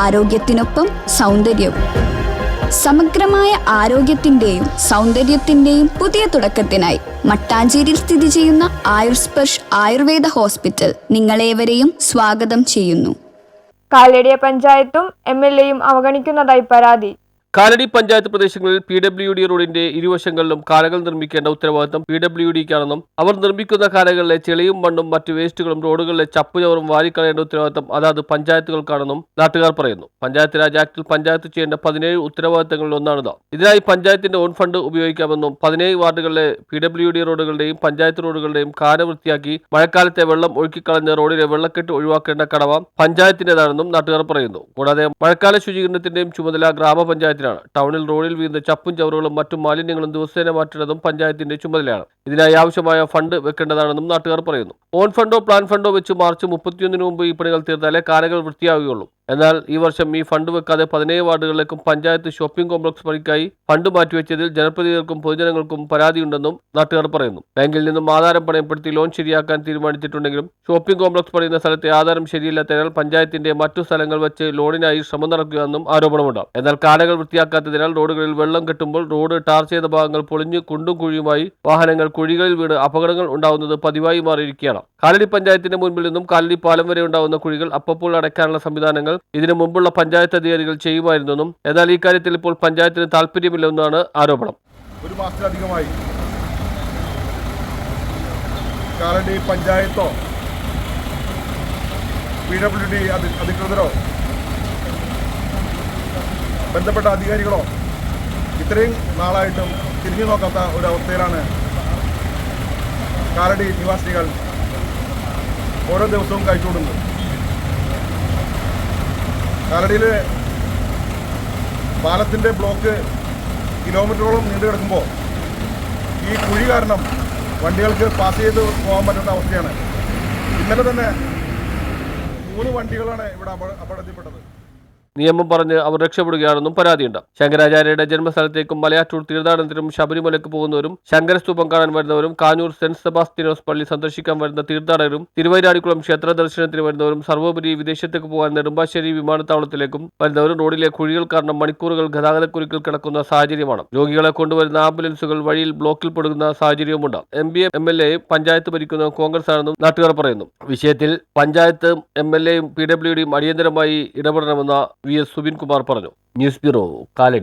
ആരോഗ്യത്തിനൊപ്പം സൗന്ദര്യവും. സമഗ്രമായ ആരോഗ്യത്തിന്റെയും സൗന്ദര്യത്തിന്റെയും പുതിയ തുടക്കത്തിനായി മട്ടാഞ്ചേരിയിൽ സ്ഥിതി ചെയ്യുന്ന ആയുർസ്പർശ് ആയുർവേദ ഹോസ്പിറ്റൽ നിങ്ങളേവരെയും സ്വാഗതം ചെയ്യുന്നു. കാലടിയ പഞ്ചായത്തും MLAയും അവഗണിക്കുന്നതായി പരാതി. കാലടി പഞ്ചായത്ത് പ്രദേശങ്ങളിൽ PWD റോഡിന്റെ ഇരുവശങ്ങളിലും കാലകൾ നിർമ്മിക്കേണ്ട ഉത്തരവാദിത്തം PWDക്കാണെന്നും അവർ നിർമ്മിക്കുന്ന കാലകളിലെ ചെളിയും മണ്ണും മറ്റു വേസ്റ്റുകളും റോഡുകളിലെ ചപ്പുചവറും വാരിക്കളയേണ്ട ഉത്തരവാദിത്തം അതാത് പഞ്ചായത്തുകൾക്കാണെന്നും നാട്ടുകാർ പറയുന്നു. പഞ്ചായത്ത് രാജ് ആക്ടിൽ പഞ്ചായത്ത് ചെയ്യേണ്ട 17 ഉത്തരവാദിത്തങ്ങളിൽ ഒന്നാണിത്. ഇതിനായി പഞ്ചായത്തിന്റെ ഓൺ ഫണ്ട് ഉപയോഗിക്കാമെന്നും 17 വാർഡുകളിലെ PWD റോഡുകളുടെയും പഞ്ചായത്ത് റോഡുകളുടെയും കാന വൃത്തിയാക്കി മഴക്കാലത്തെ വെള്ളം ഒഴുക്കിക്കളഞ്ഞ് റോഡിലെ വെള്ളക്കെട്ട് ഒഴിവാക്കേണ്ട കടമ പഞ്ചായത്തിന്റേതാണെന്നും നാട്ടുകാർ പറയുന്നു. കൂടാതെ മഴക്കാല ശുചീകരണത്തിന്റെയും ചുമതല ഗ്രാമപഞ്ചായത്ത് ടൗണിൽ റോഡിൽ വീഴുന്ന ചപ്പും ചവറുകളും മറ്റു മാലിന്യങ്ങളും ദിവസേന മാറ്റുന്നതും പഞ്ചായത്തിന്റെ ചുമതലയാണ്. ഇതിനായി ആവശ്യമായ ഫണ്ട് വെക്കേണ്ടതാണെന്നും നാട്ടുകാർ പറയുന്നു. ഓൺ ഫണ്ടോ പ്ലാൻ ഫണ്ടോ വെച്ച് മാർച്ച് 31 മുമ്പ് ഈ പണികൾ തീർത്താലേ കാനകൾ വൃത്തിയാവുകയുള്ളൂ. എന്നാൽ ഈ വർഷം ഈ ഫണ്ട് വെക്കാതെ 17 വാർഡുകളിലേക്കും പഞ്ചായത്ത് ഷോപ്പിംഗ് കോംപ്ലക്സ് പണിക്കായി ഫണ്ട് മാറ്റിവെച്ചതിൽ ജനപ്രതിനിധികൾക്കും പൊതുജനങ്ങൾക്കും പരാതിയുണ്ടെന്നും നാട്ടുകാർ പറയുന്നു. ബാങ്കിൽ നിന്നും ആധാരം പണയപ്പെടുത്തി ലോൺ ശരിയാക്കാൻ തീരുമാനിച്ചിട്ടുണ്ടെങ്കിലും ഷോപ്പിംഗ് കോംപ്ലക്സ് പണിയുന്ന സ്ഥലത്തെ ആധാരം ശരിയില്ലാത്തതിനാൽ പഞ്ചായത്തിന്റെ മറ്റു സ്ഥലങ്ങൾ വെച്ച് ലോണിനായി ശ്രമം നടക്കുകയെന്നും ആരോപണമുണ്ട്. എന്നാൽ കാനകൾ വൃത്തിയാക്കാത്തതിനാൽ റോഡുകളിൽ വെള്ളം കെട്ടുമ്പോൾ റോഡ് ടാർ ചെയ്ത ഭാഗങ്ങൾ പൊളിഞ്ഞ് കുണ്ടും കുഴിയുമായി വാഹനങ്ങൾ കുഴികളിൽ വീണ് അപകടങ്ങൾ ഉണ്ടാവുന്നത് പതിവായി മാറിയിരിക്കുകയാണ്. കാലടി പഞ്ചായത്തിന്റെ മുൻപിൽ നിന്നും കാലടി പാലം വരെ ഉണ്ടാവുന്ന കുഴികൾ അപ്പോൾ അടയ്ക്കാനുള്ള സംവിധാനങ്ങൾ ഇതിനു മുമ്പുള്ള പഞ്ചായത്ത് അധികാരികൾ ചെയ്യുമായിരുന്നെന്നും എന്നാൽ ഈ കാര്യത്തിൽ ഇപ്പോൾ പഞ്ചായത്തിന് താല്പര്യമില്ലെന്നാണ് ആരോപണം. ഒരു മാസത്തിലധികമായി കാലടി പഞ്ചായത്തോ PWD അധികൃതരോ ബന്ധപ്പെട്ട അധികാരികളോ ഇത്രയും നാളായിട്ടും തിരിഞ്ഞു നോക്കാത്ത ഒരവസ്ഥയിലാണ് കാലടി നിവാസികൾ ഓരോ ദിവസവും കഴിച്ചുകൂടുന്നത്. കാലടിയിലെ പാലത്തിൻ്റെ ബ്ലോക്ക് കിലോമീറ്ററോളം നീണ്ടു കിടക്കുമ്പോൾ ഈ കുഴി കാരണം വണ്ടികൾക്ക് പാസ് ചെയ്ത് പോകാൻ പറ്റുന്ന അവസ്ഥയാണ്. ഇന്നലെ തന്നെ 3 വണ്ടികളാണ് ഇവിടെ അപകടത്തിൽപ്പെട്ടത്. നിയമം പറഞ്ഞ് അവർ രക്ഷപ്പെടുകയാണെന്നും പരാതിയുണ്ട്. ശങ്കരാചാര്യയുടെ ജന്മസ്ഥലത്തേക്കും മലയാറ്റൂർ തീർത്ഥാടനത്തിനും ശബരിമലയ്ക്ക് പോകുന്നവരും ശങ്കരസ്തൂപം കാണാൻ വരുന്നവരും കാഞ്ഞൂർ സെന്റ് സെബാസ്റ്റ്യനോസ് പള്ളി സന്ദർശിക്കാൻ വരുന്ന തീർത്ഥാടകരും തിരുവൈരാണിക്കുളം ക്ഷേത്ര ദർശനത്തിന് വരുന്നവരും സർവോപരി വിദേശത്തേക്ക് പോകാൻ നെടുമ്പാശ്ശേരി വിമാനത്താവളത്തിലേക്കും വരുന്നവരും റോഡിലെ കുഴികൾ കാരണം മണിക്കൂറുകൾ ഗതാഗതക്കുരുക്കിൽ കിടക്കുന്ന സാഹചര്യമാണ്. രോഗികളെ കൊണ്ടുവരുന്ന ആംബുലൻസുകൾ വഴിയിൽ ബ്ലോക്കിൽ പെടുന്ന സാഹചര്യവുമുണ്ട്. MLA പഞ്ചായത്ത് ഭരിക്കുന്ന കോൺഗ്രസ് ആണെന്നും നാട്ടുകാർ പറയുന്നു. വിഷയത്തിൽ പഞ്ചായത്ത് MLAയും PWDയും അടിയന്തരമായി ഇടപെടണമെന്ന VS സുബിൻ കുമാർ പറഞ്ഞു. News bureau, Kalady.